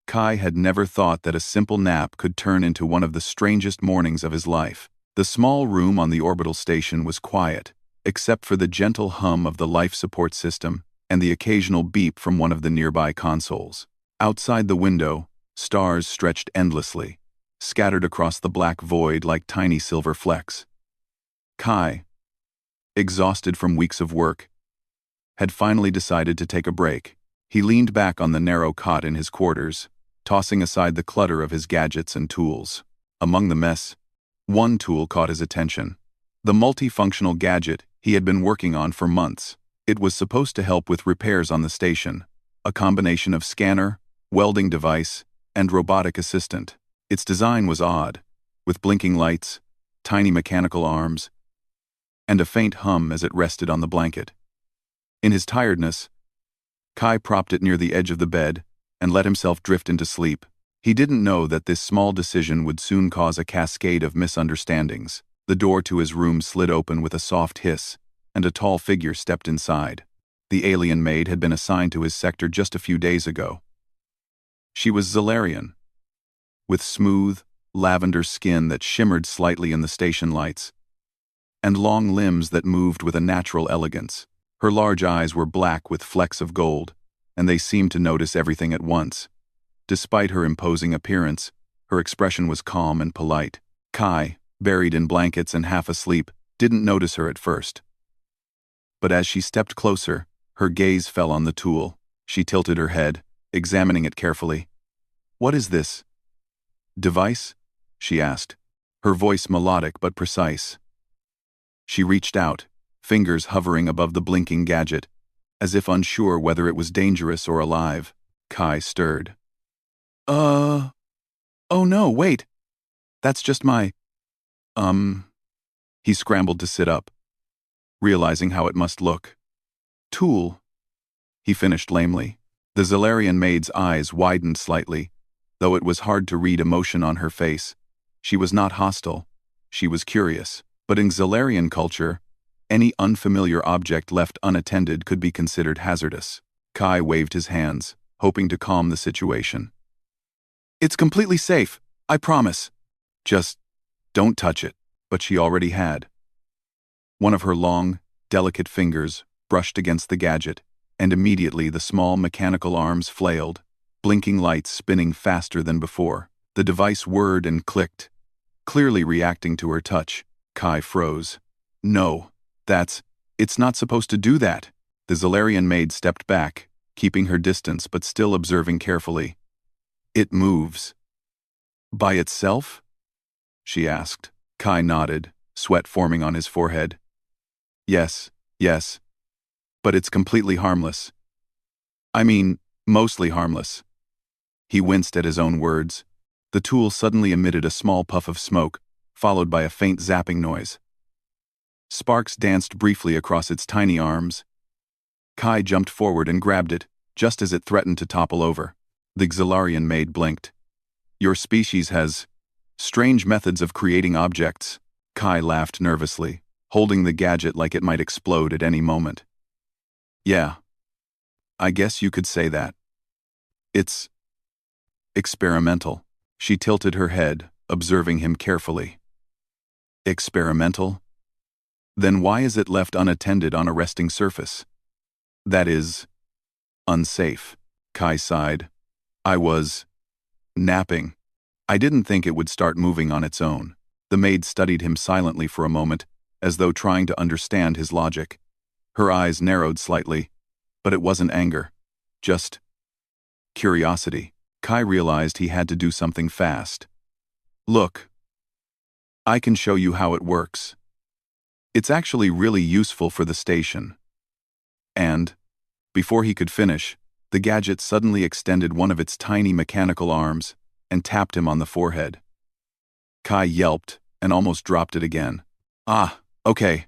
Kai had never thought that a simple nap could turn into one of the strangest mornings of his life. The small room on the orbital station was quiet, except for the gentle hum of the life support system and the occasional beep from one of the nearby consoles. Outside the window, stars stretched endlessly, scattered across the black void like tiny silver flecks. Kai, exhausted from weeks of work, had finally decided to take a break. He leaned back on the narrow cot in his quarters, tossing aside the clutter of his gadgets and tools. Among the mess, one tool caught his attention. The multifunctional gadget he had been working on for months. It was supposed to help with repairs on the station, a combination of scanner, welding device, and robotic assistant. Its design was odd, with blinking lights, tiny mechanical arms, and a faint hum as it rested on the blanket. In his tiredness, Kai propped it near the edge of the bed and let himself drift into sleep. He didn't know that this small decision would soon cause a cascade of misunderstandings. The door to his room slid open with a soft hiss, and a tall figure stepped inside. The alien maid had been assigned to his sector just a few days ago. She was Zalarian, with smooth, lavender skin that shimmered slightly in the station lights, and long limbs that moved with a natural elegance. Her large eyes were black with flecks of gold, and they seemed to notice everything at once. Despite her imposing appearance, her expression was calm and polite. Kai, buried in blankets and half asleep, didn't notice her at first. But as she stepped closer, her gaze fell on the tool. She tilted her head, examining it carefully. "What is this device?" she asked, her voice melodic but precise. She reached out, fingers hovering above the blinking gadget, as if unsure whether it was dangerous or alive. Kai stirred. Oh no, wait. That's just my, He scrambled to sit up, realizing how it must look. Tool, he finished lamely. The Zalarian maid's eyes widened slightly, though it was hard to read emotion on her face. She was not hostile, she was curious. But in Zalarian culture, any unfamiliar object left unattended could be considered hazardous. Kai waved his hands, hoping to calm the situation. "It's completely safe, I promise. Just don't touch it." But she already had. One of her long, delicate fingers brushed against the gadget, and immediately the small mechanical arms flailed, blinking lights spinning faster than before. The device whirred and clicked, clearly reacting to her touch. Kai froze. "No, it's not supposed to do that." The Zalarian maid stepped back, keeping her distance but still observing carefully. "It moves. By itself?" she asked. Kai nodded, sweat forming on his forehead. Yes. But it's completely harmless. I mean, mostly harmless." He winced at his own words. The tool suddenly emitted a small puff of smoke, followed by a faint zapping noise. Sparks danced briefly across its tiny arms. Kai jumped forward and grabbed it, just as it threatened to topple over. The Zalarian maid blinked. "Your species has strange methods of creating objects." Kai laughed nervously, holding the gadget like it might explode at any moment. "Yeah, I guess you could say that. It's experimental." She tilted her head, observing him carefully. "Experimental? Then why is it left unattended on a resting surface?" "That is unsafe," Kai sighed. "I was napping. I didn't think it would start moving on its own." The maid studied him silently for a moment, as though trying to understand his logic. Her eyes narrowed slightly, but it wasn't anger, just curiosity. Kai realized he had to do something fast. "Look, I can show you how it works. It's actually really useful for the station." And, before he could finish, the gadget suddenly extended one of its tiny mechanical arms and tapped him on the forehead. Kai yelped and almost dropped it again. Okay,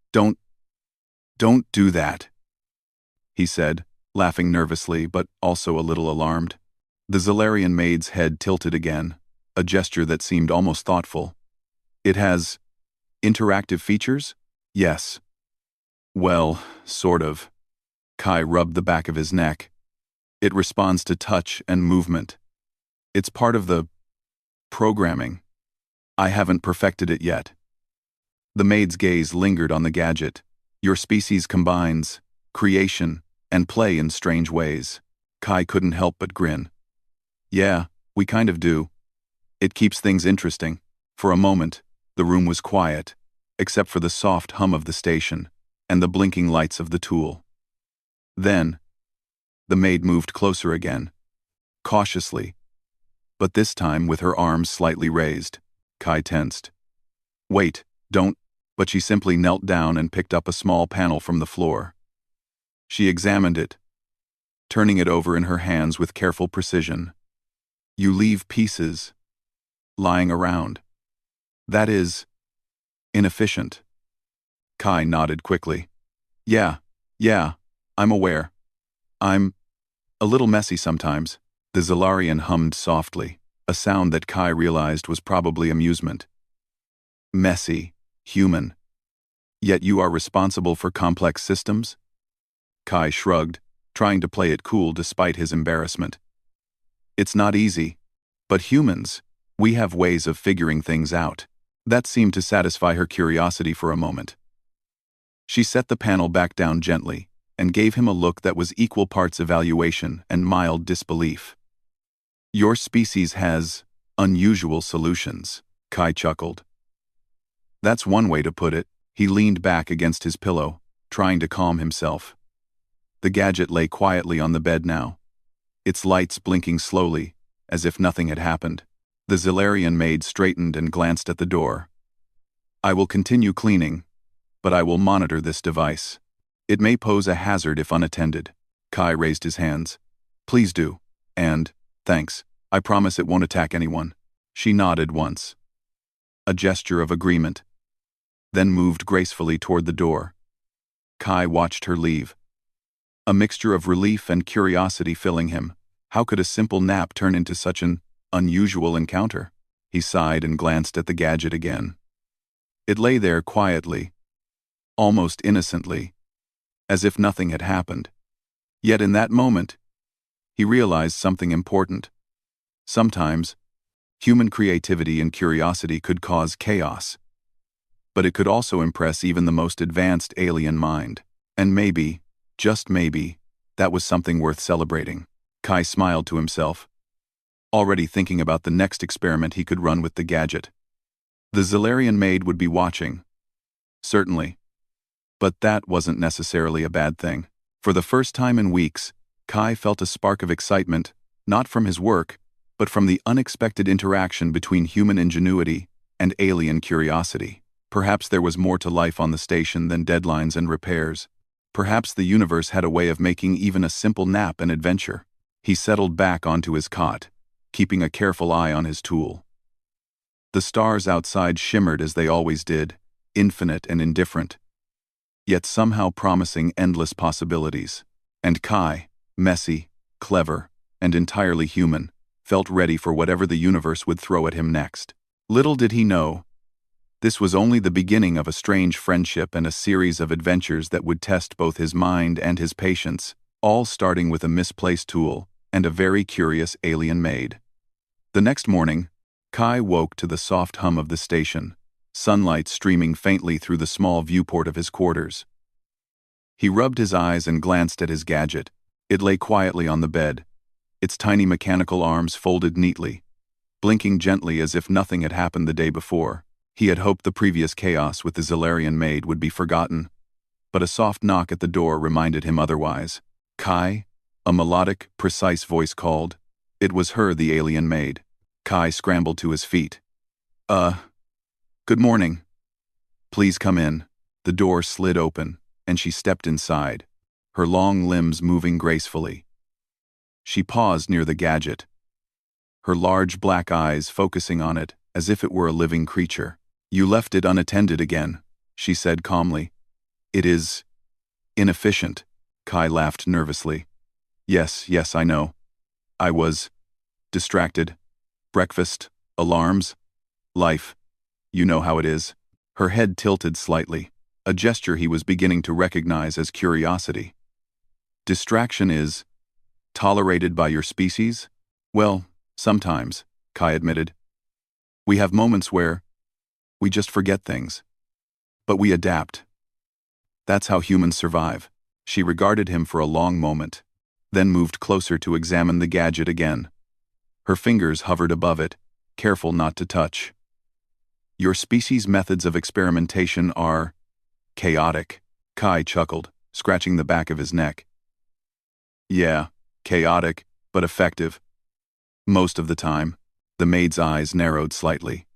don't do that," he said, laughing nervously but also a little alarmed. The Zalarian maid's head tilted again, a gesture that seemed almost thoughtful. "It has interactive features?" "Yes." "Well, sort of." Kai rubbed the back of his neck. It responds to touch and movement. It's part of the programming. I haven't perfected it yet. The maid's gaze lingered on the gadget. Your species combines creation and play in strange ways. Kai couldn't help but grin. Yeah, we kind of do. It keeps things interesting. For a moment, the room was quiet, except for the soft hum of the station and the blinking lights of the tool. Then, the maid moved closer again, cautiously, but this time with her arms slightly raised. Kai tensed. Wait, don't, but she simply knelt down and picked up a small panel from the floor. She examined it, turning it over in her hands with careful precision. You leave pieces lying around. That is inefficient. Kai nodded quickly. Yeah, I'm aware. I'm a little messy sometimes. The Zalarian hummed softly, a sound that Kai realized was probably amusement. Messy, human. Yet you are responsible for complex systems? Kai shrugged, trying to play it cool despite his embarrassment. It's not easy, but humans, we have ways of figuring things out. That seemed to satisfy her curiosity for a moment. She set the panel back down gently and gave him a look that was equal parts evaluation and mild disbelief. Your species has unusual solutions, Kai chuckled. That's one way to put it. He leaned back against his pillow, trying to calm himself. The gadget lay quietly on the bed now, its lights blinking slowly, as if nothing had happened. The Zalarian maid straightened and glanced at the door. I will continue cleaning, but I will monitor this device. It may pose a hazard if unattended. Kai raised his hands. Please do. And, thanks. I promise it won't attack anyone. She nodded once. A gesture of agreement. Then moved gracefully toward the door. Kai watched her leave. A mixture of relief and curiosity filling him. How could a simple nap turn into such an unusual encounter? He sighed and glanced at the gadget again. It lay there quietly, almost innocently, as if nothing had happened. Yet in that moment, he realized something important. Sometimes, human creativity and curiosity could cause chaos, but it could also impress even the most advanced alien mind. And maybe, just maybe, that was something worth celebrating. Kai smiled to himself, already thinking about the next experiment he could run with the gadget. The Zalarian maid would be watching. Certainly. But that wasn't necessarily a bad thing. For the first time in weeks, Kai felt a spark of excitement, not from his work, but from the unexpected interaction between human ingenuity and alien curiosity. Perhaps there was more to life on the station than deadlines and repairs. Perhaps the universe had a way of making even a simple nap an adventure. He settled back onto his cot, keeping a careful eye on his tool. The stars outside shimmered as they always did, infinite and indifferent, yet somehow promising endless possibilities. And Kai, messy, clever, and entirely human, felt ready for whatever the universe would throw at him next. Little did he know, this was only the beginning of a strange friendship and a series of adventures that would test both his mind and his patience, all starting with a misplaced tool and a very curious alien maid. The next morning, Kai woke to the soft hum of the station, sunlight streaming faintly through the small viewport of his quarters. He rubbed his eyes and glanced at his gadget. It lay quietly on the bed, its tiny mechanical arms folded neatly, blinking gently as if nothing had happened the day before. He had hoped the previous chaos with the Zalarian maid would be forgotten, but a soft knock at the door reminded him otherwise. Kai? A melodic, precise voice called. It was her, the alien maid. Kai scrambled to his feet. Good morning. Please come in. The door slid open, and she stepped inside, her long limbs moving gracefully. She paused near the gadget, her large black eyes focusing on it as if it were a living creature. You left it unattended again, she said calmly. It is inefficient. Kai laughed nervously. Yes, I know. I was distracted. Breakfast, alarms, life. You know how it is. Her head tilted slightly, a gesture he was beginning to recognize as curiosity. Distraction is Tolerated by your species? Well, sometimes, Kai admitted. We have moments where we just forget things. But we adapt. That's how humans survive. She regarded him for a long moment, then moved closer to examine the gadget again. Her fingers hovered above it, careful not to touch. Your species' methods of experimentation are chaotic, Kai chuckled, scratching the back of his neck. Yeah, chaotic, but effective. Most of the time. The maid's eyes narrowed slightly.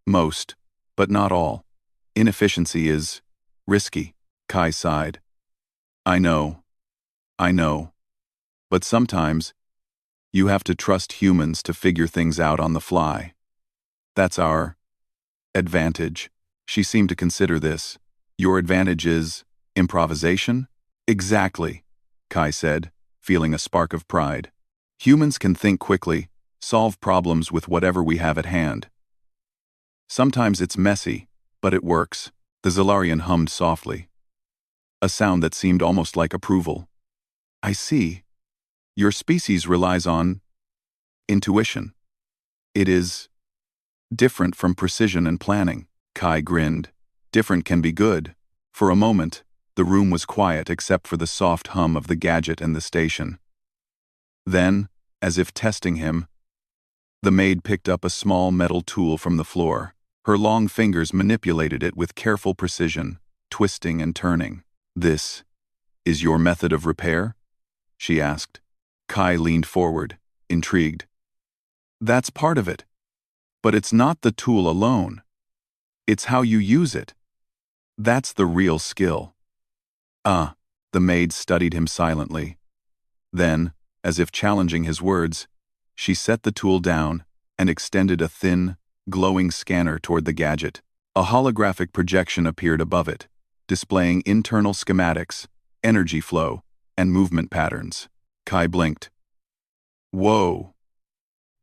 Most, but not all. Inefficiency is risky, Kai sighed. I know. But sometimes, you have to trust humans to figure things out on the fly. That's our advantage. She seemed to consider this. Your advantage is improvisation? Exactly, Kai said, feeling a spark of pride. Humans can think quickly, solve problems with whatever we have at hand. Sometimes it's messy, but it works. The Zalarian hummed softly, a sound that seemed almost like approval. I see. Your species relies on intuition. It is different from precision and planning. Kai grinned. Different can be good. For a moment, the room was quiet except for the soft hum of the gadget and the station. Then, as if testing him, the maid picked up a small metal tool from the floor. Her long fingers manipulated it with careful precision, twisting and turning. This is your method of repair? She asked. Kai leaned forward, intrigued. That's part of it. But it's not the tool alone. It's how you use it. That's the real skill. The maid studied him silently. Then, as if challenging his words, she set the tool down and extended a thin, glowing scanner toward the gadget. A holographic projection appeared above it, displaying internal schematics, energy flow, and movement patterns. Kai blinked. Whoa.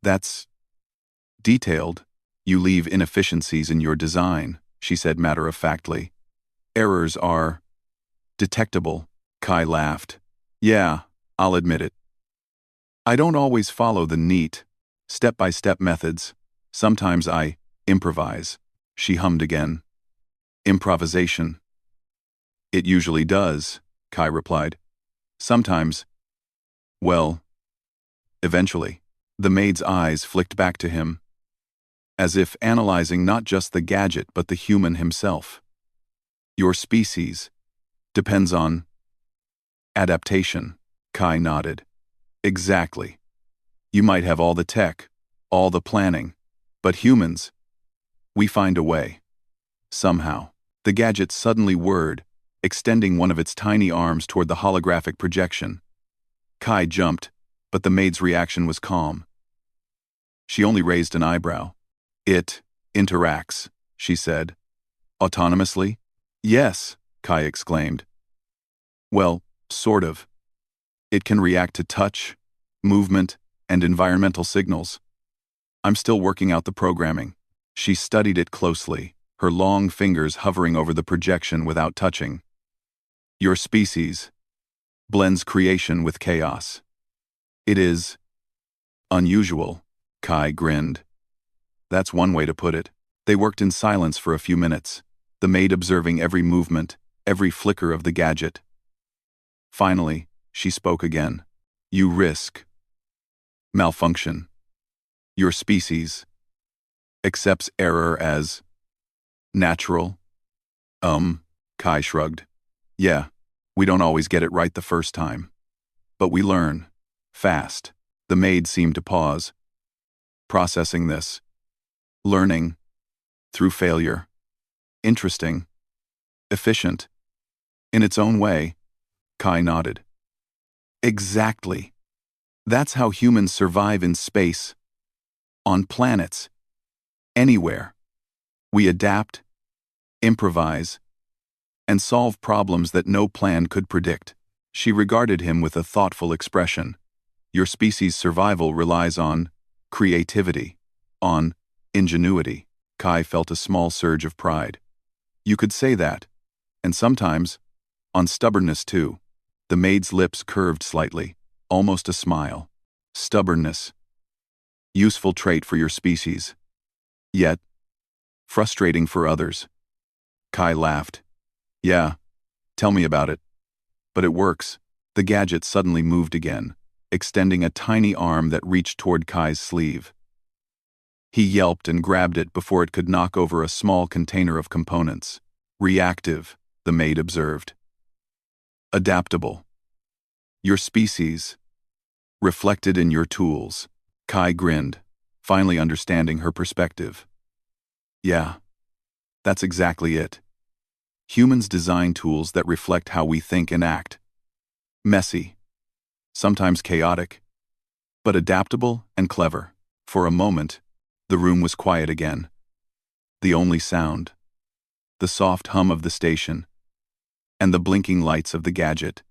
That's detailed. You leave inefficiencies in your design, she said matter-of-factly. Errors are detectable. Kai laughed. Yeah, I'll admit it. I don't always follow the neat, step-by-step methods. Sometimes I improvise. She hummed again. Improvisation. It usually does, Kai replied. Sometimes. Well, eventually. The maid's eyes flicked back to him, as if analyzing not just the gadget but the human himself. Your species depends on adaptation, Kai nodded. Exactly. You might have all the tech, all the planning, but humans, we find a way. Somehow. The gadget suddenly whirred, extending one of its tiny arms toward the holographic projection. Kai jumped, but the maid's reaction was calm. She only raised an eyebrow. It interacts, she said. Autonomously? Yes, Kai exclaimed. Well, sort of. It can react to touch, movement, and environmental signals. I'm still working out the programming. She studied it closely, her long fingers hovering over the projection without touching. Your species blends creation with chaos. It is unusual, Kai grinned. That's one way to put it. They worked in silence for a few minutes, the maid observing every movement, every flicker of the gadget. Finally, she spoke again. You risk malfunction. Your species accepts error as natural. Kai shrugged. Yeah, we don't always get it right the first time. But we learn. Fast. The maid seemed to pause, processing this. Learning. Through failure. Interesting. Efficient. In its own way. Kai nodded. Exactly. That's how humans survive in space. On planets. Anywhere. We adapt, improvise, and solve problems that no plan could predict. She regarded him with a thoughtful expression. Your species' survival relies on creativity, on ingenuity. Kai felt a small surge of pride. You could say that, and sometimes, on stubbornness too. The maid's lips curved slightly. almost a smile. Stubbornness. Useful trait for your species. Yet, frustrating for others. Kai laughed. Yeah, tell me about it. But it works. The gadget suddenly moved again, extending a tiny arm that reached toward Kai's sleeve. He yelped and grabbed it before it could knock over a small container of components. Reactive, the maid observed. Adaptable. Your species. Reflected in your tools. Kai grinned, finally understanding her perspective. Yeah, that's exactly it. Humans design tools that reflect how we think and act. Messy. Sometimes chaotic. But adaptable and clever. For a moment, the room was quiet again. The only sound. The soft hum of the station. And the blinking lights of the gadget.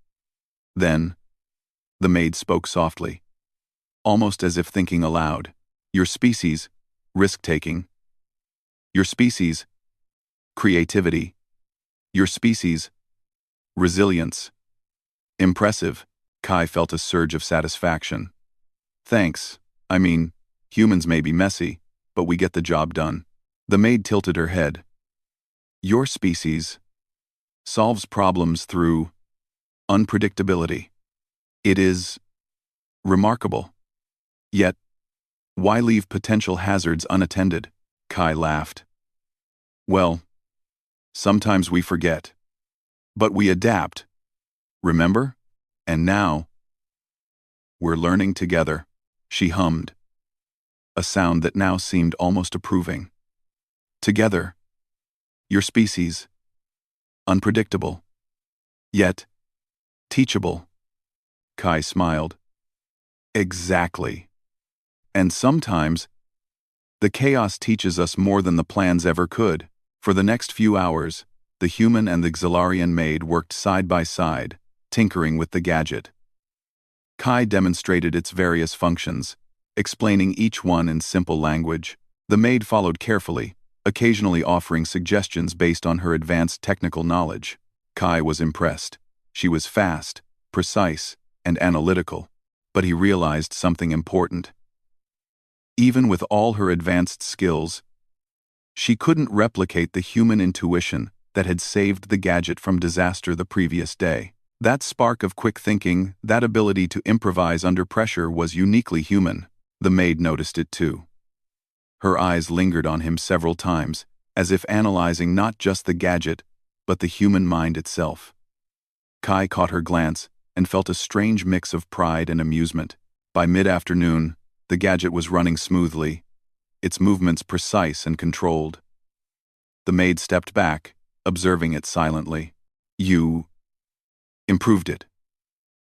Then, the maid spoke softly, almost as if thinking aloud. Your species, risk-taking. Your species, creativity. Your species, resilience. Impressive. Kai felt a surge of satisfaction. Thanks. I mean, humans may be messy, but we get the job done. The maid tilted her head. Your species solves problems through unpredictability. It is remarkable. Yet, why leave potential hazards unattended? Kai laughed. Well, sometimes we forget. But we adapt. Remember? And now, we're learning together. She hummed. A sound that now seemed almost approving. Together. Your species. Unpredictable. Yet, teachable. Kai smiled. Exactly. And sometimes, the chaos teaches us more than the plans ever could. For the next few hours, the human and the Xilarian maid worked side by side, tinkering with the gadget. Kai demonstrated its various functions, explaining each one in simple language. The maid followed carefully, occasionally offering suggestions based on her advanced technical knowledge. Kai was impressed. She was fast, precise, and analytical. But he realized something important. Even with all her advanced skills, she couldn't replicate the human intuition that had saved the gadget from disaster the previous day. That spark of quick thinking, that ability to improvise under pressure was uniquely human. The maid noticed it too. Her eyes lingered on him several times, as if analyzing not just the gadget, but the human mind itself. Kai caught her glance and felt a strange mix of pride and amusement. By mid-afternoon, the gadget was running smoothly, its movements precise and controlled. The maid stepped back, observing it silently. You improved it,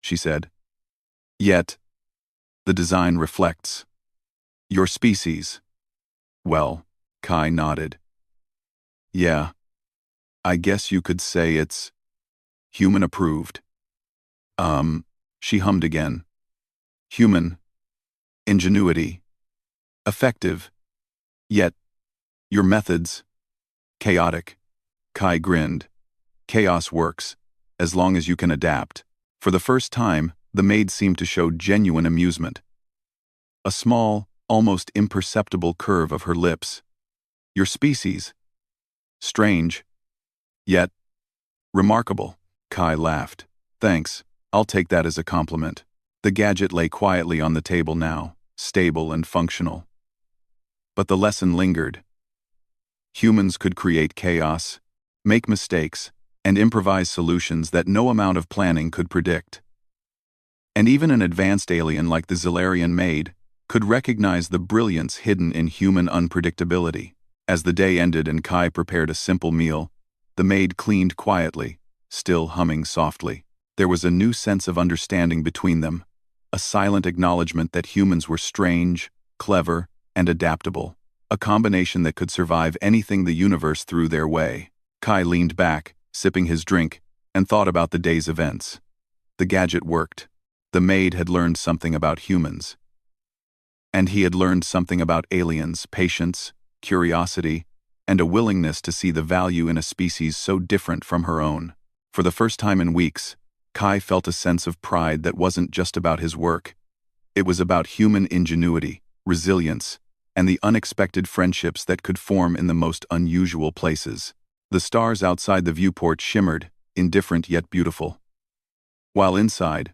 she said. Yet, the design reflects your species. Well, Kai nodded. Yeah, I guess you could say it's human approved. She hummed again. Human ingenuity. Effective. Yet, your methods chaotic. Kai grinned. Chaos works, as long as you can adapt. For the first time, the maid seemed to show genuine amusement. A small, almost imperceptible curve of her lips. Your species. Strange. Yet, remarkable. Kai laughed. Thanks, I'll take that as a compliment. The gadget lay quietly on the table now, stable and functional. But the lesson lingered. Humans could create chaos, make mistakes, and improvise solutions that no amount of planning could predict. And even an advanced alien like the Xilarian maid could recognize the brilliance hidden in human unpredictability. As the day ended and Kai prepared a simple meal, the maid cleaned quietly, still humming softly. There was a new sense of understanding between them, a silent acknowledgement that humans were strange, clever, and adaptable, a combination that could survive anything the universe threw their way. Kai leaned back, sipping his drink, and thought about the day's events. The gadget worked. The maid had learned something about humans. And he had learned something about aliens, patience, curiosity, and a willingness to see the value in a species so different from her own. For the first time in weeks, Kai felt a sense of pride that wasn't just about his work. It was about human ingenuity, resilience, and the unexpected friendships that could form in the most unusual places. The stars outside the viewport shimmered, indifferent yet beautiful. While inside,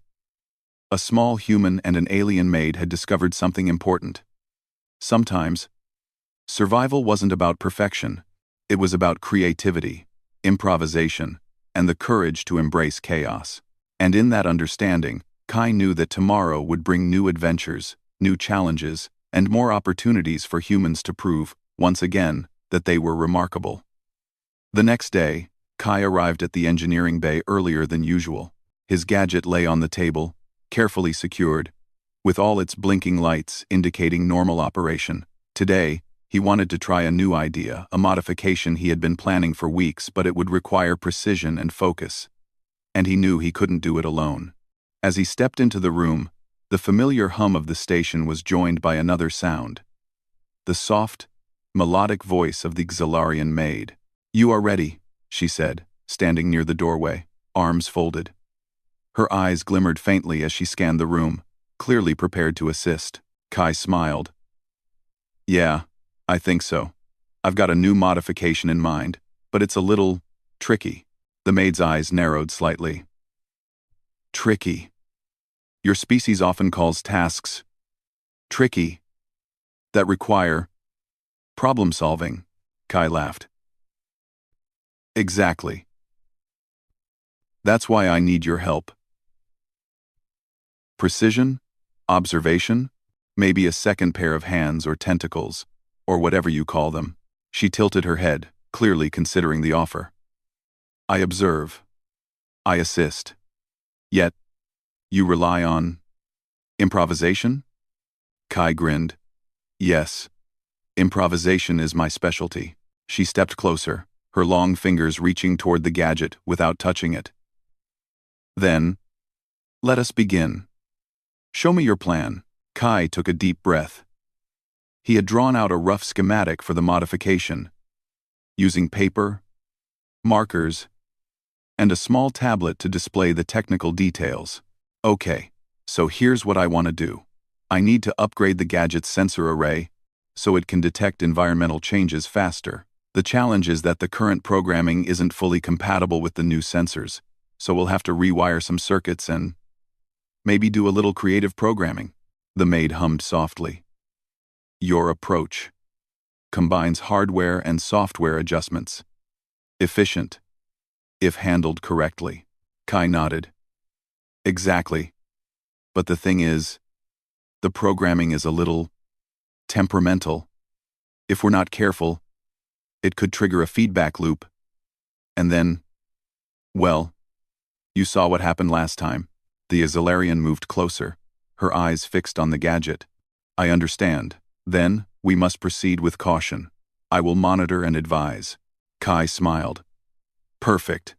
a small human and an alien maid had discovered something important. Sometimes, survival wasn't about perfection. It was about creativity, improvisation, and the courage to embrace chaos. And in that understanding, Kai knew that tomorrow would bring new adventures, new challenges, and more opportunities for humans to prove, once again, that they were remarkable. The next day, Kai arrived at the engineering bay earlier than usual. His gadget lay on the table, carefully secured, with all its blinking lights indicating normal operation. Today, he wanted to try a new idea, a modification he had been planning for weeks, but it would require precision and focus. And he knew he couldn't do it alone. As he stepped into the room, the familiar hum of the station was joined by another sound. The soft, melodic voice of the Xalarian maid. "You are ready," she said, standing near the doorway, arms folded. Her eyes glimmered faintly as she scanned the room, clearly prepared to assist. Kai smiled. "Yeah, I think so. I've got a new modification in mind, but it's a little tricky." The maid's eyes narrowed slightly. "Tricky. Your species often calls tasks tricky that require problem solving," Kai laughed. "Exactly. That's why I need your help. Precision, observation, maybe a second pair of hands or tentacles, or whatever you call them." She tilted her head, clearly considering the offer. "I observe. I assist. Yet, you rely on improvisation?" Kai grinned. "Yes. Improvisation is my specialty." She stepped closer, her long fingers reaching toward the gadget without touching it. "Then, let us begin. Show me your plan." Kai took a deep breath. He had drawn out a rough schematic for the modification, using paper, markers, and a small tablet to display the technical details. "Okay, so here's what I want to do. I need to upgrade the gadget's sensor array so it can detect environmental changes faster. The challenge is that the current programming isn't fully compatible with the new sensors, so we'll have to rewire some circuits and maybe do a little creative programming." The maid hummed softly. "Your approach combines hardware and software adjustments. Efficient, if handled correctly." Kai nodded. "Exactly. But the thing is, the programming is a little temperamental. If we're not careful, it could trigger a feedback loop. And then, well, you saw what happened last time." The Xalarian moved closer, her eyes fixed on the gadget. "I understand. Then, we must proceed with caution. I will monitor and advise." Kai smiled. "Perfect.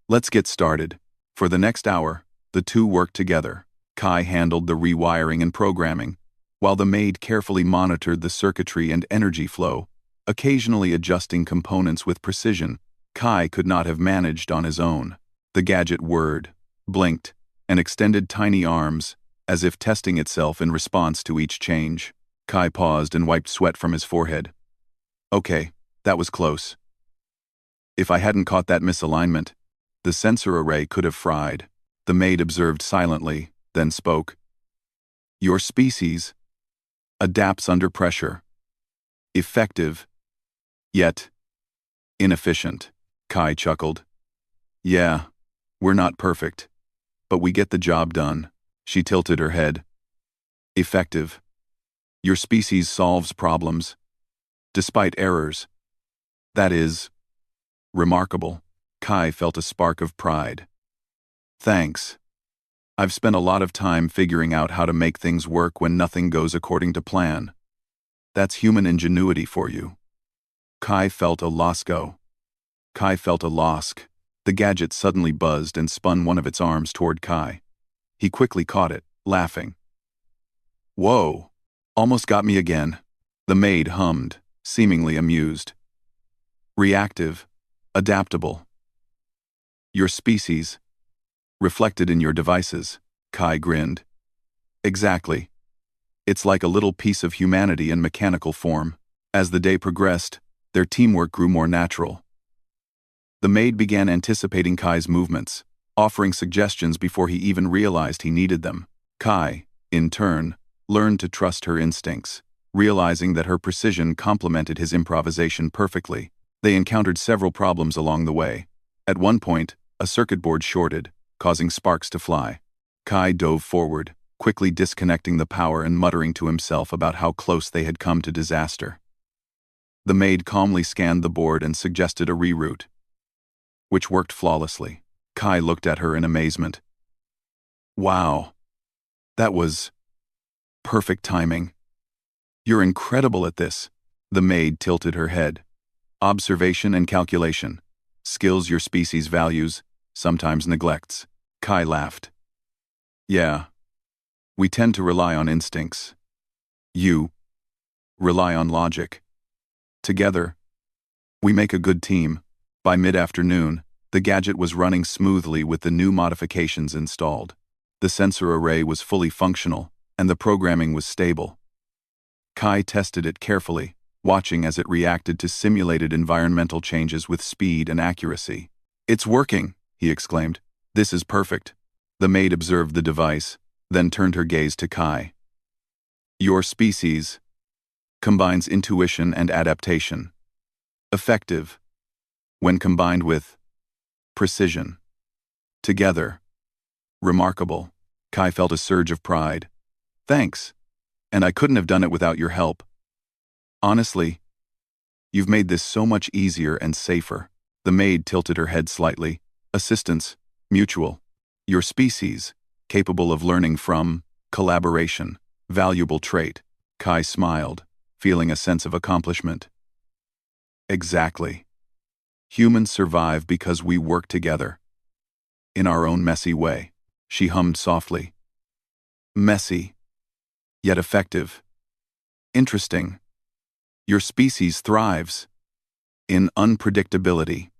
Let's get started." For the next hour, the two worked together. Kai handled the rewiring and programming, while the maid carefully monitored the circuitry and energy flow, occasionally adjusting components with precision Kai could not have managed on his own. The gadget whirred, blinked, and extended tiny arms, as if testing itself in response to each change. Kai paused and wiped sweat from his forehead. "Okay, that was close. If I hadn't caught that misalignment, the sensor array could have fried." The maid observed silently, then spoke. "Your species adapts under pressure. Effective, yet inefficient." Kai chuckled. "Yeah, we're not perfect, but we get the job done." She tilted her head. "Effective. Your species solves problems, despite errors. That is remarkable." Kai felt a spark of pride. "Thanks. I've spent a lot of time figuring out how to make things work when nothing goes according to plan. That's human ingenuity for you." Kai felt a losk. The gadget suddenly buzzed and spun one of its arms toward Kai. He quickly caught it, laughing. "Whoa, almost got me again." The maid hummed, seemingly amused. "Reactive, adaptable. Your species Reflected in your devices, Kai grinned. Exactly. It's like a little piece of humanity in mechanical form. As the day progressed, their teamwork grew more natural. The maid began anticipating Kai's movements, offering suggestions before he even realized he needed them. Kai, in turn, learned to trust her instincts, realizing that her precision complemented his improvisation perfectly. They encountered several problems along the way. At one point, a circuit board shorted, causing sparks to fly. Kai dove forward, quickly disconnecting the power and muttering to himself about how close they had come to disaster. The maid calmly scanned the board and suggested a reroute, which worked flawlessly. Kai looked at her in amazement. Wow. That was perfect timing. You're incredible at this. The maid tilted her head. Observation and calculation. Skills your species values, sometimes neglects. Kai laughed. Yeah. We tend to rely on instincts. You rely on logic. Together, we make a good team. By mid-afternoon, the gadget was running smoothly with the new modifications installed. The sensor array was fully functional, and the programming was stable. Kai tested it carefully, watching as it reacted to simulated environmental changes with speed and accuracy. It's working, he exclaimed. This is perfect. The maid observed the device, then turned her gaze to Kai. Your species combines intuition and adaptation. Effective when combined with precision. Together. Remarkable. Kai felt a surge of pride. Thanks. And I couldn't have done it without your help. Honestly, you've made this so much easier and safer. The maid tilted her head slightly. Assistance, mutual. Your species, capable of learning from collaboration, valuable trait. Kai smiled, feeling a sense of accomplishment. Exactly. Humans survive because we work together. In our own messy way. She hummed softly. Messy, yet effective. Interesting. Your species thrives in unpredictability.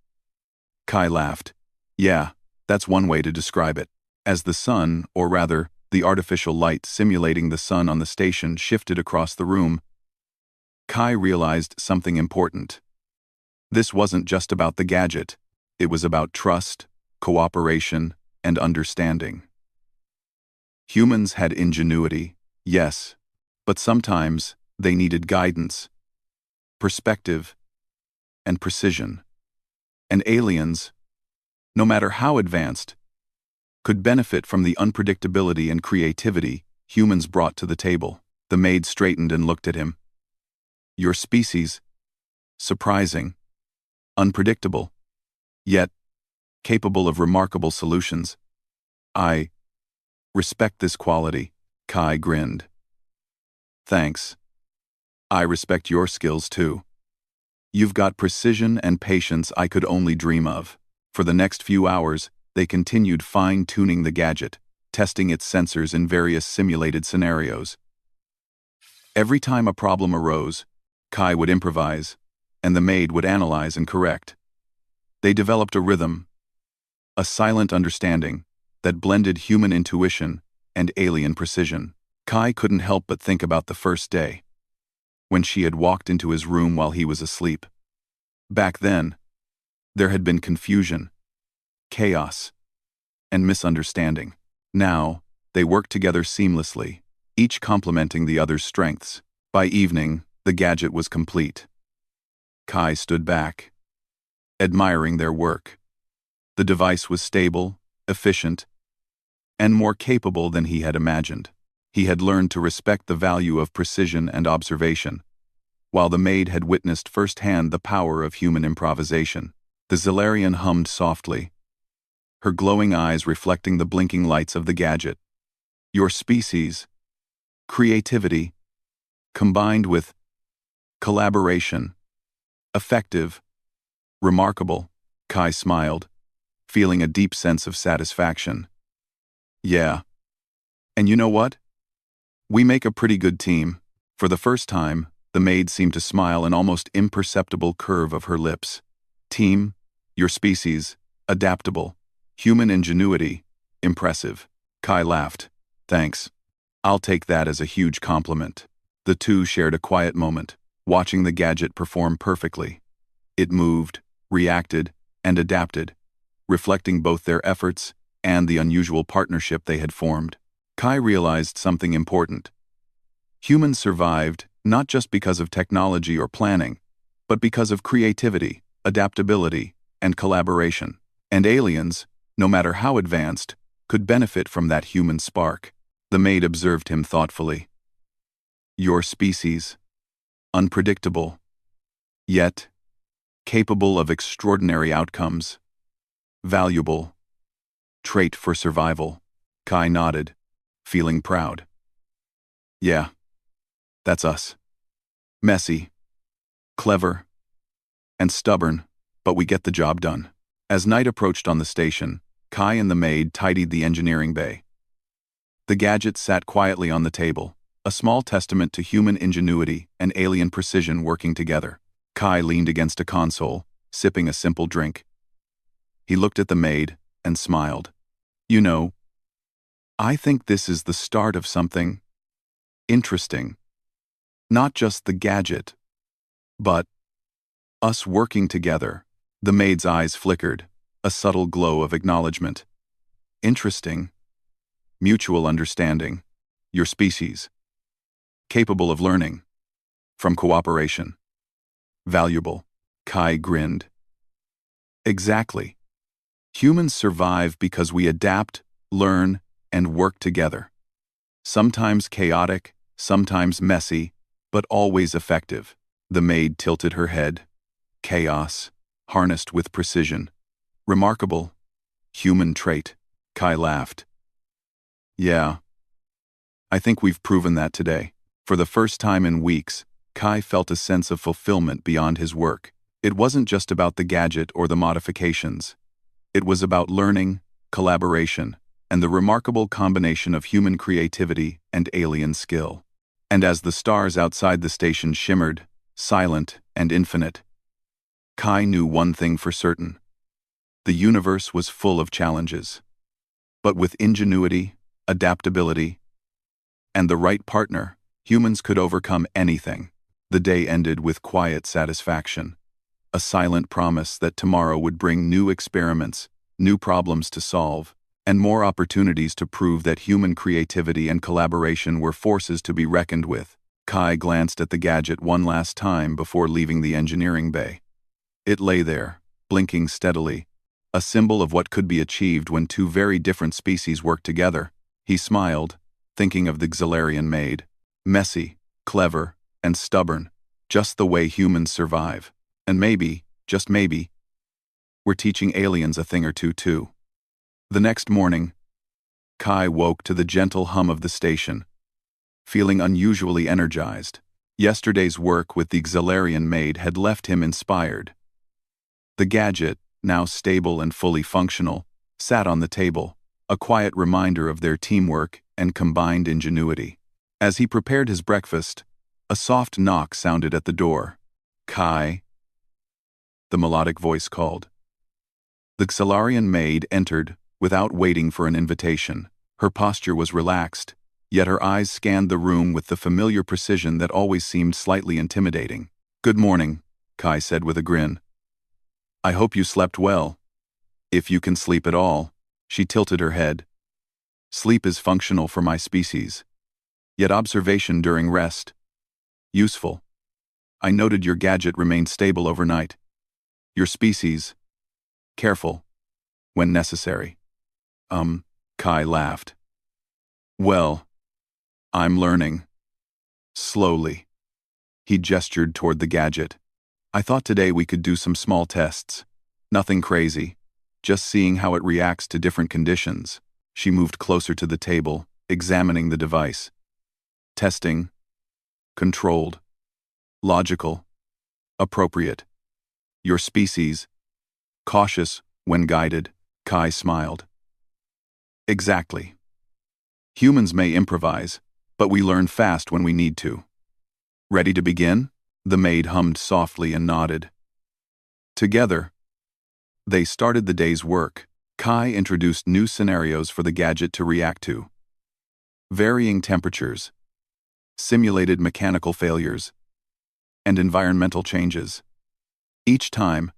Kai laughed. Yeah, that's one way to describe it. As the sun, or rather, the artificial light simulating the sun on the station shifted across the room, Kai realized something important. This wasn't just about the gadget. It was about trust, cooperation, and understanding. Humans had ingenuity, yes, but sometimes they needed guidance, perspective, and precision. And aliens, no matter how advanced, could benefit from the unpredictability and creativity humans brought to the table. The maid straightened and looked at him. Your species, surprising, unpredictable, yet capable of remarkable solutions. I respect this quality, Kai grinned. Thanks. I respect your skills too. You've got precision and patience I could only dream of. For the next few hours, they continued fine-tuning the gadget, testing its sensors in various simulated scenarios. Every time a problem arose, Kai would improvise, and the maid would analyze and correct. They developed a rhythm, a silent understanding, that blended human intuition and alien precision. Kai couldn't help but think about the first day, when she had walked into his room while he was asleep. Back then, there had been confusion, chaos, and misunderstanding. Now, they worked together seamlessly, each complementing the other's strengths. By evening, the gadget was complete. Kai stood back, admiring their work. The device was stable, efficient, and more capable than he had imagined. He had learned to respect the value of precision and observation, while the maid had witnessed firsthand the power of human improvisation. The Zilarian hummed softly, her glowing eyes reflecting the blinking lights of the gadget. Your species, creativity, combined with collaboration, effective, remarkable. Kai smiled, feeling a deep sense of satisfaction. Yeah. And you know what? We make a pretty good team. For the first time, the maid seemed to smile an almost imperceptible curve of her lips. Team, your species, adaptable, human ingenuity, Impressive. Kai laughed. Thanks. I'll take that as a huge compliment. The two shared a quiet moment, watching the gadget perform perfectly. It moved, reacted, and adapted, reflecting both their efforts and the unusual partnership they had formed. Kai realized something important. Humans survived not just because of technology or planning, but because of creativity, adaptability, and collaboration. And aliens, no matter how advanced, could benefit from that human spark. The maid observed him thoughtfully. Your species, unpredictable, yet capable of extraordinary outcomes, valuable, trait for survival. Kai nodded, feeling proud. Yeah, that's us. Messy, clever, and stubborn, but we get the job done. As night approached on the station, Kai and the maid tidied the engineering bay. The gadget sat quietly on the table, a small testament to human ingenuity and alien precision working together. Kai leaned against a console, sipping a simple drink. He looked at the maid and smiled. You know, I think this is the start of something interesting. Not just the gadget, but us working together. The maid's eyes flickered, a subtle glow of acknowledgement. Interesting. Mutual understanding. Your species. Capable of learning. From cooperation. Valuable. Kai grinned. Exactly. Humans survive because we adapt, learn, and work together. Sometimes chaotic, sometimes messy, but always effective. The maid tilted her head. Chaos, harnessed with precision. Remarkable. Human trait. Kai laughed. Yeah. I think we've proven that today. For the first time in weeks, Kai felt a sense of fulfillment beyond his work. It wasn't just about the gadget or the modifications. It was about learning, collaboration, and the remarkable combination of human creativity and alien skill. And as the stars outside the station shimmered, silent and infinite, Kai knew one thing for certain. The universe was full of challenges. But with ingenuity, adaptability, and the right partner, humans could overcome anything. The day ended with quiet satisfaction, a silent promise that tomorrow would bring new experiments, new problems to solve, and more opportunities to prove that human creativity and collaboration were forces to be reckoned with. Kai glanced at the gadget one last time before leaving the engineering bay. It lay there, blinking steadily, a symbol of what could be achieved when two very different species work together. He smiled, thinking of the Xalarian maid. Messy, clever, and stubborn, just the way humans survive. And maybe, just maybe, we're teaching aliens a thing or two too. The next morning, Kai woke to the gentle hum of the station, feeling unusually energized. Yesterday's work with the Xalarian maid had left him inspired. The gadget, now stable and fully functional, sat on the table, a quiet reminder of their teamwork and combined ingenuity. As he prepared his breakfast, a soft knock sounded at the door. Kai, the melodic voice called. The Xalarian maid entered without waiting for an invitation. Her posture was relaxed, yet her eyes scanned the room with the familiar precision that always seemed slightly intimidating. Good morning, Kai said with a grin. I hope you slept well. If you can sleep at all. She tilted her head. Sleep is functional for my species. Yet observation during rest. Useful. I noted your gadget remained stable overnight. Your species. Careful. When necessary. Kai laughed. Well, I'm learning. Slowly. He gestured toward the gadget. I thought today we could do some small tests. Nothing crazy. Just seeing how it reacts to different conditions. She moved closer to the table, examining the device. Testing. Controlled. Logical. Appropriate. Your species. Cautious when guided. Kai smiled. Exactly. Humans may improvise, but we learn fast when we need to. Ready to begin? The maid hummed softly and nodded. Together, they started the day's work, Kai introduced new scenarios for the gadget to react to. Varying temperatures, simulated mechanical failures, and environmental changes. Each time,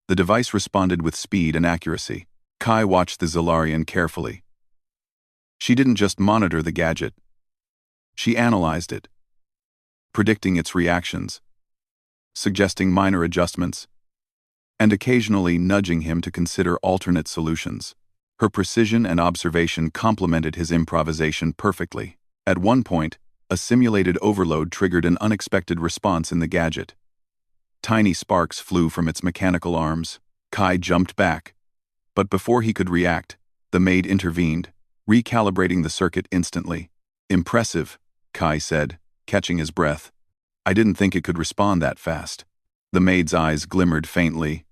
the device responded with speed and accuracy. Kai watched the Zilarian carefully. She didn't just monitor the gadget. She analyzed it, predicting its reactions, suggesting minor adjustments, and occasionally nudging him to consider alternate solutions. Her precision and observation complemented his improvisation perfectly. At one point, a simulated overload triggered an unexpected response in the gadget. Tiny sparks flew from its mechanical arms. Kai jumped back, but before he could react, the maid intervened, recalibrating the circuit instantly. "Impressive," Kai said, catching his breath. "I didn't think it could respond that fast." The maid's eyes glimmered faintly.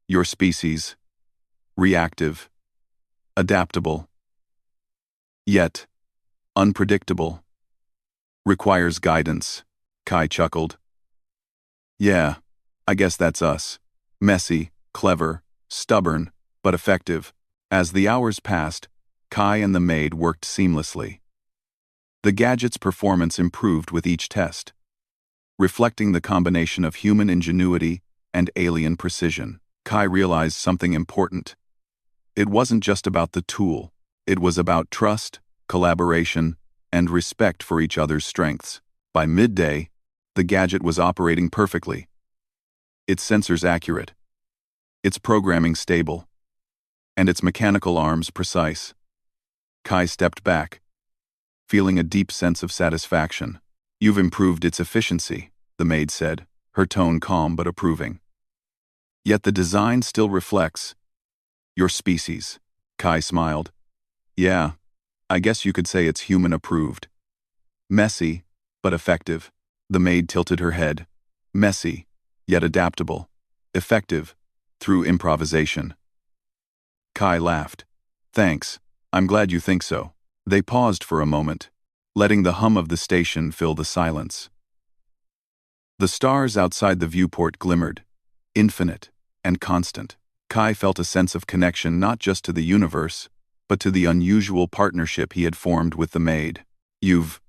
"Your species. Reactive. Adaptable. Yet, unpredictable. Requires guidance," Kai chuckled. "Yeah, I guess that's us. Messy, clever, stubborn, but effective." As the hours passed, Kai and the maid worked seamlessly. The gadget's performance improved with each test, reflecting the combination of human ingenuity and alien precision. Kai realized something important. It wasn't just about the tool. It was about trust, collaboration, and respect for each other's strengths. By midday, the gadget was operating perfectly. Its sensors accurate, its programming stable, and its mechanical arms precise. Kai stepped back, feeling a deep sense of satisfaction. "You've improved its efficiency," the maid said, her tone calm but approving. "Yet the design still reflects your species." Kai smiled. "Yeah, I guess you could say it's human-approved. Messy, but effective." The maid tilted her head. "Messy, yet adaptable. Effective, through improvisation." Kai laughed. "Thanks, I'm glad you think so." They paused for a moment, letting the hum of the station fill the silence. The stars outside the viewport glimmered, infinite and constant. Kai felt a sense of connection not just to the universe, but to the unusual partnership he had formed with the maid. "You've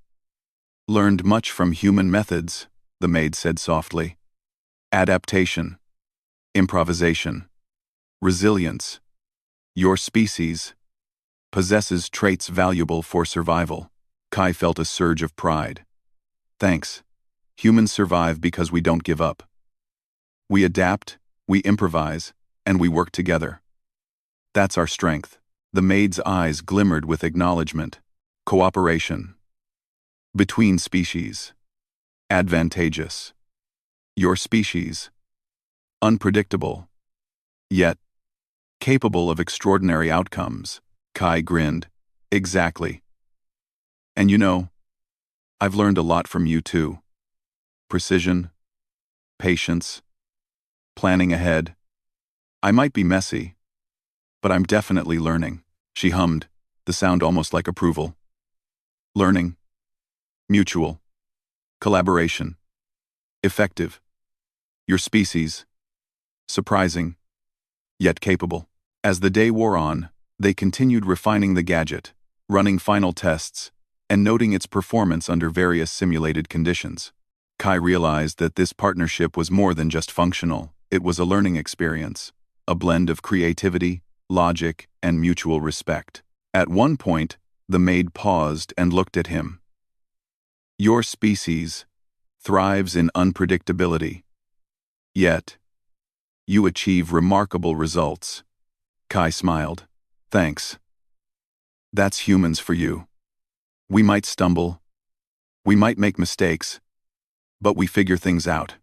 learned much from human methods," the maid said softly. "Adaptation, improvisation, resilience. Your species possesses traits valuable for survival." Kai felt a surge of pride. "Thanks. Humans survive because we don't give up. We adapt, we improvise, and we work together. That's our strength." The maid's eyes glimmered with acknowledgement. "Cooperation. Between species. Advantageous. Your species. Unpredictable. Yet, capable of extraordinary outcomes." Kai grinned. "Exactly. And you know, I've learned a lot from you too. Precision, patience, planning ahead. I might be messy, but I'm definitely learning." She hummed, the sound almost like approval. "Learning. Mutual. Collaboration. Effective. Your species. Surprising, yet capable." As the day wore on, they continued refining the gadget, running final tests, and noting its performance under various simulated conditions. Kai realized that this partnership was more than just functional. It was a learning experience, a blend of creativity, logic, and mutual respect. At one point, the maid paused and looked at him. "Your species thrives in unpredictability. Yet, you achieve remarkable results." Kai smiled. "Thanks. That's humans for you. We might stumble. We might make mistakes. But we figure things out.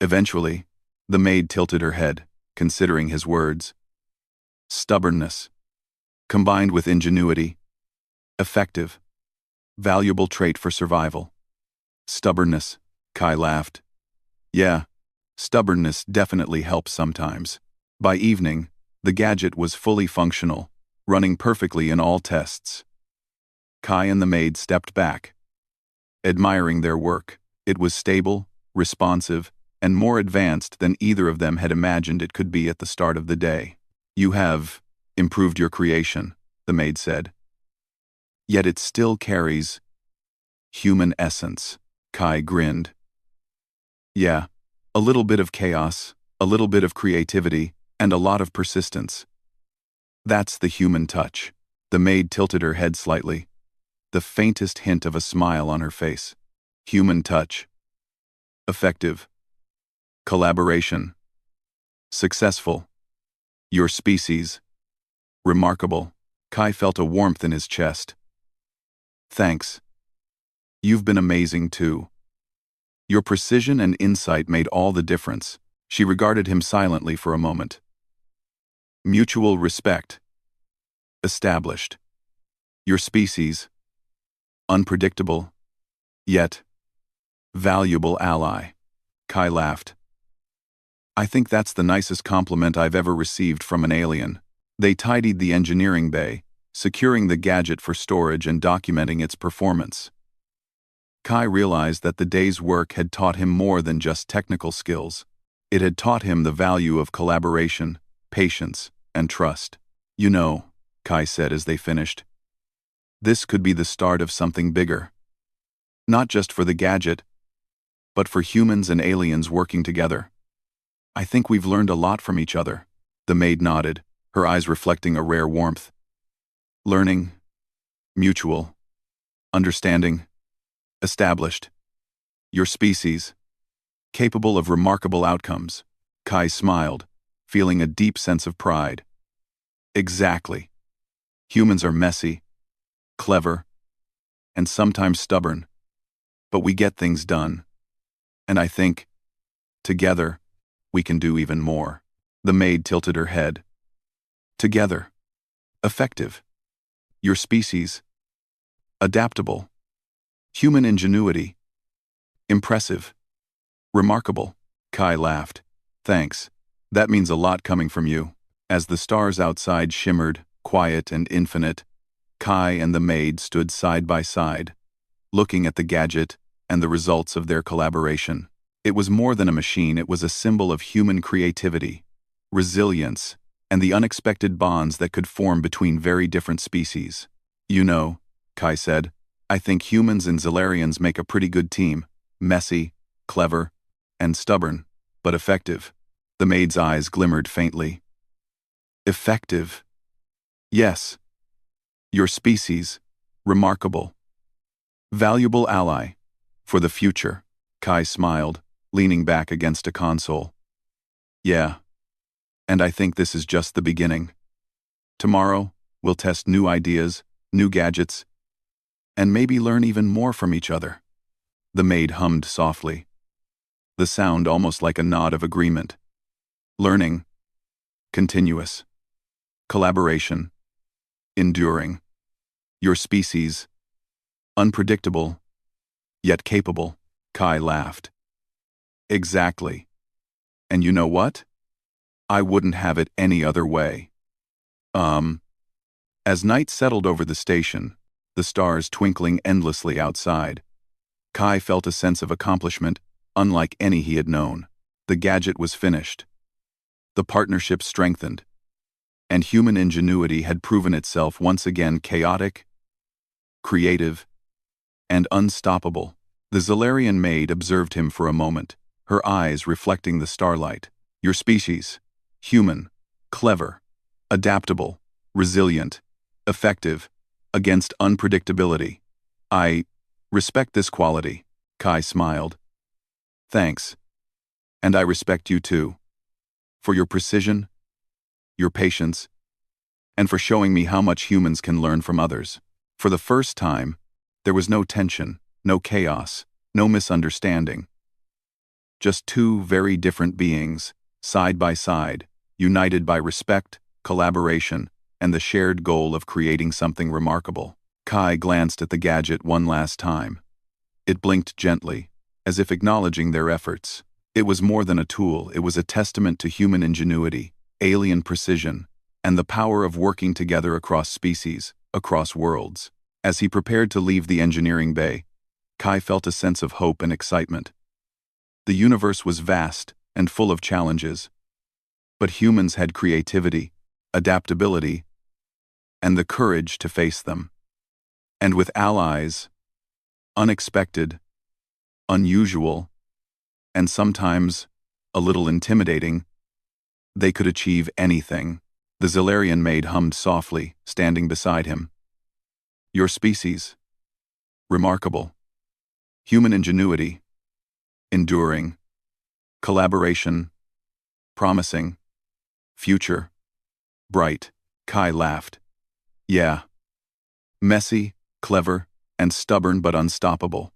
Eventually." The maid tilted her head, considering his words. "Stubbornness, combined with ingenuity. Effective. Valuable trait for survival." "Stubbornness," Kai laughed. "Yeah, stubbornness definitely helps sometimes." By evening, the gadget was fully functional, running perfectly in all tests. Kai and the maid stepped back, admiring their work. It was stable, responsive, and more advanced than either of them had imagined it could be at the start of the day. "You have improved your creation, the maid said. Yet it still carries human essence. Kai grinned. Yeah, a little bit of chaos, a little bit of creativity, and a lot of persistence. That's the human touch. The maid tilted her head slightly, the faintest hint of a smile on her face. Human touch. Effective. Collaboration. Successful. Your species. Remarkable. Kai felt a warmth in his chest. Thanks. You've been amazing too. Your precision and insight made all the difference. She regarded him silently for a moment. Mutual respect. Established. Your species. Unpredictable. Yet. Valuable ally. Kai laughed. I think that's the nicest compliment I've ever received from an alien. They tidied the engineering bay, securing the gadget for storage and documenting its performance. Kai realized that the day's work had taught him more than just technical skills. It had taught him the value of collaboration, patience, and trust. You know, Kai said as they finished, this could be the start of something bigger. Not just for the gadget, but for humans and aliens working together. I think we've learned a lot from each other. The maid nodded, her eyes reflecting a rare warmth. Learning. Mutual. Understanding. Established. Your species. Capable of remarkable outcomes. Kai smiled, feeling a deep sense of pride. Exactly. Humans are messy, clever, and sometimes stubborn. But we get things done. And I think, together, we can do even more. The maid tilted her head. Together. Effective. Your species. Adaptable. Human ingenuity. Impressive. Remarkable. Kai laughed. Thanks. That means a lot coming from you. As the stars outside shimmered, quiet and infinite, Kai and the maid stood side by side, looking at the gadget and the results of their collaboration. It was more than a machine, it was a symbol of human creativity, resilience, and the unexpected bonds that could form between very different species. You know, Kai said, I think humans and Zilarians make a pretty good team. Messy, clever, and stubborn, but effective. The maid's eyes glimmered faintly. Effective. Yes. Your species. Remarkable. Valuable ally. For the future. Kai smiled, leaning back against a console. Yeah. And I think this is just the beginning. Tomorrow, we'll test new ideas, new gadgets, and maybe learn even more from each other. The maid hummed softly, the sound almost like a nod of agreement. Learning. Continuous. Collaboration. Enduring. Your species. Unpredictable, yet capable. Kai laughed. Exactly. And you know what? I wouldn't have it any other way. As night settled over the station, the stars twinkling endlessly outside, Kai felt a sense of accomplishment unlike any he had known. The gadget was finished. The partnership strengthened. And human ingenuity had proven itself once again chaotic, creative, and unstoppable. The Zilarian maid observed him for a moment, her eyes reflecting the starlight. Your species. Human. Clever. Adaptable. Resilient. Effective. Against unpredictability. I respect this quality. Kai smiled. Thanks. And I respect you too. For your precision, your patience, and for showing me how much humans can learn from others. For the first time, there was no tension, no chaos, no misunderstanding. Just two very different beings, side by side, united by respect, collaboration, and the shared goal of creating something remarkable. Kai glanced at the gadget one last time. It blinked gently, as if acknowledging their efforts. It was more than a tool, it was a testament to human ingenuity, alien precision, and the power of working together across species, across worlds. As he prepared to leave the engineering bay, Kai felt a sense of hope and excitement. The universe was vast and full of challenges, but humans had creativity, adaptability, and the courage to face them. And with allies, unexpected, unusual, and sometimes a little intimidating, they could achieve anything. The Zilarian maid hummed softly, standing beside him. Your species. Remarkable. Human ingenuity. Enduring. Collaboration. Promising. Future. Bright. Kai laughed. Yeah. Messy, clever, and stubborn but unstoppable.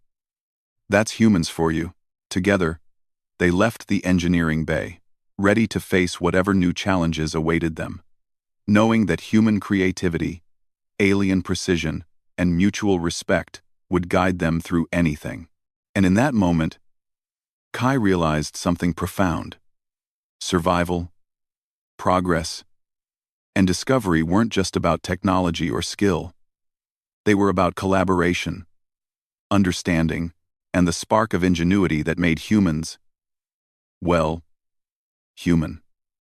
That's humans for you. Together, they left the engineering bay, ready to face whatever new challenges awaited them, knowing that human creativity, alien precision, and mutual respect would guide them through anything. And in that moment, Kai realized something profound. Survival, progress, and discovery weren't just about technology or skill. They were about collaboration, understanding, and the spark of ingenuity that made humans, well, human.